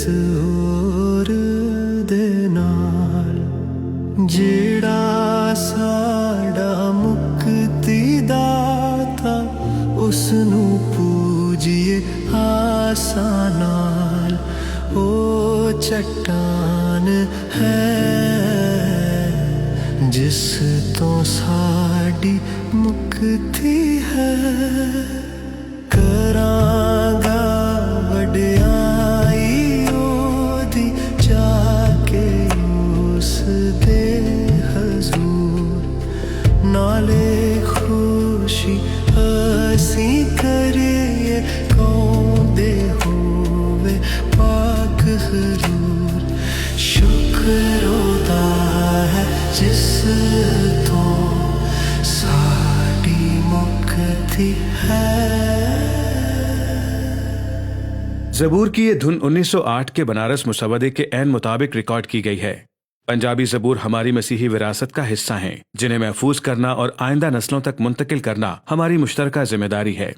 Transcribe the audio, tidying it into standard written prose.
ओर दे नाल जेड़ा साडा मुक्ति दाता उसनू पूजिए आसां नाल। ओ चट्टान है जिस तो साडी मुक्ति है। करांगा वडियाई ओदी जाके उस दे हजूर, नाले खुशी असी करिए कौन दे होवे पाक हजूर। शुक्र ओदा है जिस तो साडी मुक्ति है। ज़बूर की ये धुन 1908 के बनारस मुसव्वदे के ऐन मुताबिक रिकॉर्ड की गई है। पंजाबी ज़बूर हमारी मसीही विरासत का हिस्सा हैं, जिन्हें महफूज करना और आइंदा नस्लों तक मुंतकिल करना हमारी मुश्तरका जिम्मेदारी है।